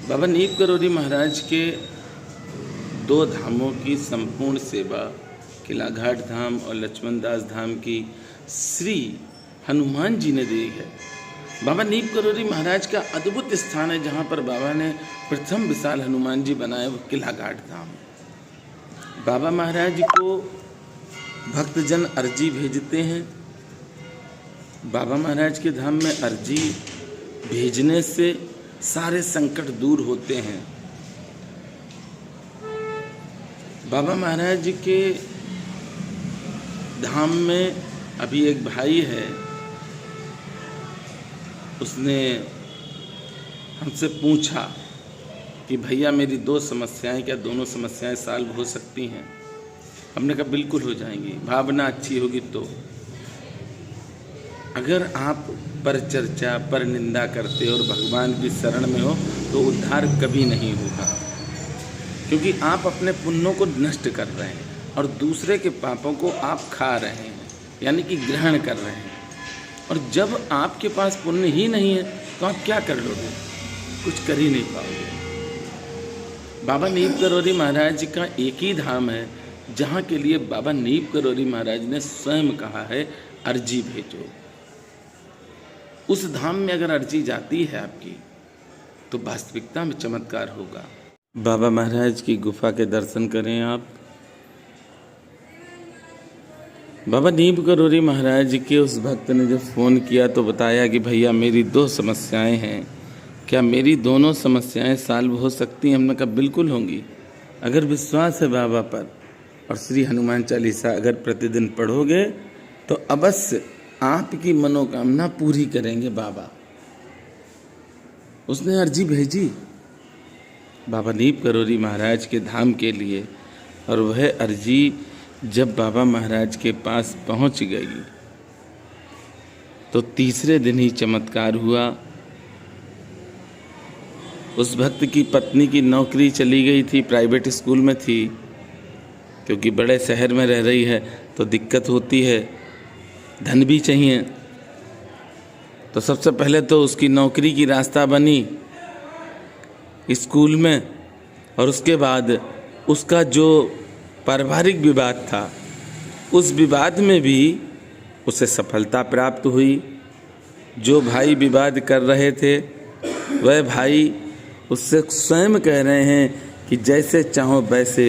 बाबा नीम करोली महाराज के दो धामों की संपूर्ण सेवा, किला घाट धाम और लक्ष्मण दास धाम की श्री हनुमान जी ने दी है। बाबा नीम करोली महाराज का अद्भुत स्थान है जहाँ पर बाबा ने प्रथम विशाल हनुमान जी बनाए, वो किला घाट धाम। बाबा महाराज को भक्तजन अर्जी भेजते हैं। बाबा महाराज के धाम में अर्जी भेजने से सारे संकट दूर होते हैं। बाबा महाराज के धाम में अभी एक भाई है, उसने हमसे पूछा कि भैया मेरी दो समस्याएं, क्या दोनों समस्याएं सॉल्व हो सकती हैं? हमने कहा बिल्कुल हो जाएंगी, भावना अच्छी होगी तो। अगर आप पर चर्चा, पर निंदा करते और भगवान की शरण में हो तो उद्धार कभी नहीं होगा, क्योंकि आप अपने पुण्यों को नष्ट कर रहे हैं और दूसरे के पापों को आप खा रहे हैं, यानी कि ग्रहण कर रहे हैं। और जब आपके पास पुण्य ही नहीं है तो आप क्या कर लोगे? कुछ कर ही नहीं पाओगे। बाबा नीम करोली महाराज का एक ही धाम है जहाँ के लिए बाबा नीम करोली महाराज ने स्वयं कहा है अर्जी भेजो। उस धाम में अगर अर्जी जाती है आपकी तो वास्तविकता में चमत्कार होगा। बाबा महाराज की गुफा के दर्शन करें आप। बाबा नीम करोली महाराज के उस भक्त ने जब फ़ोन किया तो बताया कि भैया मेरी दो समस्याएं हैं, क्या मेरी दोनों समस्याएं सॉल्व हो सकती हैं? हमने कहा बिल्कुल होंगी। अगर विश्वास है बाबा पर और श्री हनुमान चालीसा अगर प्रतिदिन पढ़ोगे तो अवश्य आपकी मनोकामना पूरी करेंगे बाबा। उसने अर्जी भेजी बाबा नीम करोली महाराज के धाम के लिए, और वह अर्जी जब बाबा महाराज के पास पहुंच गई तो तीसरे दिन ही चमत्कार हुआ। उस भक्त की पत्नी की नौकरी चली गई थी, प्राइवेट स्कूल में थी, क्योंकि बड़े शहर में रह रही है तो दिक्कत होती है, धन भी चाहिए। तो सबसे पहले तो उसकी नौकरी की रास्ता बनी स्कूल में, और उसके बाद उसका जो पारिवारिक विवाद था उस विवाद में भी उसे सफलता प्राप्त हुई। जो भाई विवाद कर रहे थे वह भाई उससे स्वयं कह रहे हैं कि जैसे चाहो वैसे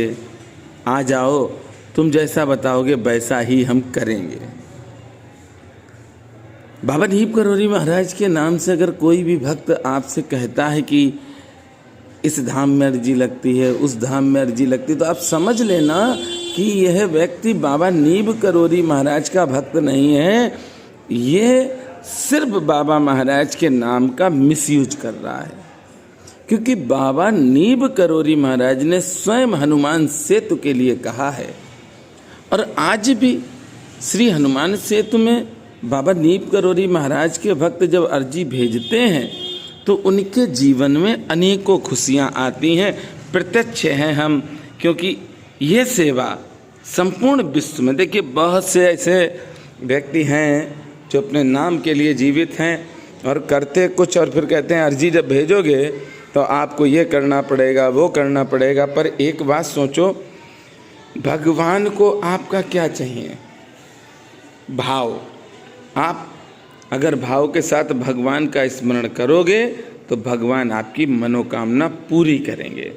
आ जाओ, तुम जैसा बताओगे वैसा ही हम करेंगे। बाबा नीम करोली महाराज के नाम से अगर कोई भी भक्त आपसे कहता है कि इस धाम में अर्जी लगती है, उस धाम में अर्जी लगती है, तो आप समझ लेना कि यह व्यक्ति बाबा नीम करोली महाराज का भक्त नहीं है, ये सिर्फ बाबा महाराज के नाम का मिसयूज कर रहा है। क्योंकि बाबा नीम करोली महाराज ने स्वयं हनुमान सेतु के लिए कहा है, और आज भी श्री हनुमान सेतु में बाबा नीम करोली महाराज के भक्त जब अर्जी भेजते हैं तो उनके जीवन में अनेकों खुशियां आती हैं। प्रत्यक्ष हैं हम, क्योंकि ये सेवा संपूर्ण विश्व में, देखिए बहुत से ऐसे व्यक्ति हैं जो अपने नाम के लिए जीवित हैं और करते कुछ और फिर कहते हैं अर्जी जब भेजोगे तो आपको ये करना पड़ेगा, वो करना पड़ेगा। पर एक बात सोचो, भगवान को आपका क्या चाहिए? भाव। आप अगर भाव के साथ भगवान का स्मरण करोगे तो भगवान आपकी मनोकामना पूरी करेंगे।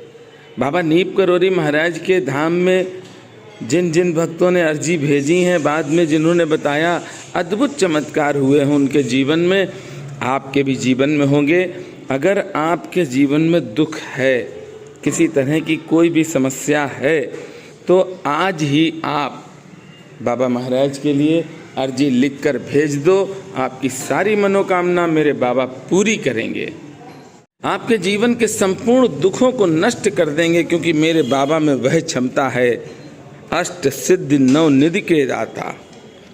बाबा नीम करोली महाराज के धाम में जिन जिन भक्तों ने अर्जी भेजी हैं, बाद में जिन्होंने बताया अद्भुत चमत्कार हुए हैं उनके जीवन में, आपके भी जीवन में होंगे। अगर आपके जीवन में दुख है, किसी तरह की कोई भी समस्या है, तो आज ही आप बाबा महाराज के लिए अर्जी लिखकर भेज दो, आपकी सारी मनोकामना मेरे बाबा पूरी करेंगे। आपके जीवन के संपूर्ण दुखों को नष्ट कर देंगे, क्योंकि मेरे बाबा में वह क्षमता है, अष्ट सिद्धि नौ निधि के दाता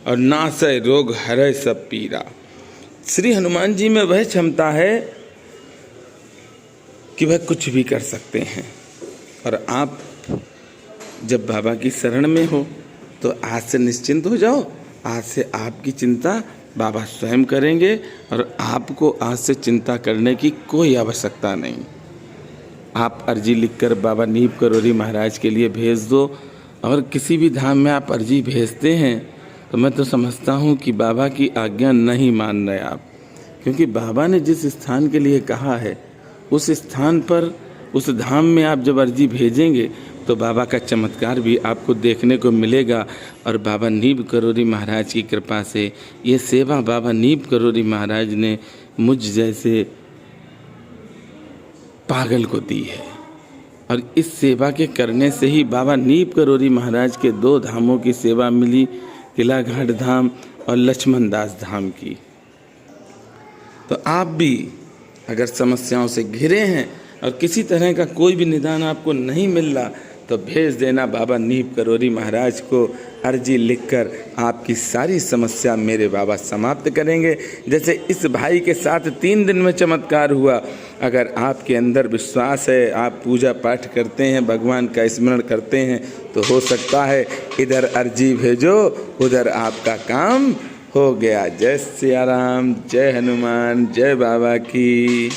और नासय रोग हरय सब पीरा। श्री हनुमान जी में वह क्षमता है कि वह कुछ भी कर सकते हैं। और आप जब बाबा की शरण में हो तो आज से निश्चिंत हो जाओ, आज से आपकी चिंता बाबा स्वयं करेंगे और आपको आज से चिंता करने की कोई आवश्यकता नहीं। आप अर्जी लिखकर बाबा नीम करोरी महाराज के लिए भेज दो। और किसी भी धाम में आप अर्जी भेजते हैं तो मैं तो समझता हूँ कि बाबा की आज्ञा नहीं मान रहे आप, क्योंकि बाबा ने जिस स्थान के लिए कहा है उस स्थान पर, उस धाम में आप जब अर्जी भेजेंगे तो बाबा का चमत्कार भी आपको देखने को मिलेगा। और बाबा नीम करोरी महाराज की कृपा से ये सेवा बाबा नीम करोरी महाराज ने मुझ जैसे पागल को दी है। और इस सेवा के करने से ही बाबा नीम करोरी महाराज के 2 धामों की सेवा मिली, किला घाट धाम और लक्ष्मण दास धाम की। तो आप भी अगर समस्याओं से घिरे हैं और किसी तरह का कोई भी निदान आपको नहीं मिल रहा तो भेज देना बाबा नीम करोरी महाराज को अर्जी लिखकर, आपकी सारी समस्या मेरे बाबा समाप्त करेंगे। जैसे इस भाई के साथ 3 दिन में चमत्कार हुआ। अगर आपके अंदर विश्वास है, आप पूजा पाठ करते हैं, भगवान का स्मरण करते हैं, तो हो सकता है इधर अर्जी भेजो उधर आपका काम हो गया। जय सिया राम, जय हनुमान, जय बाबा की।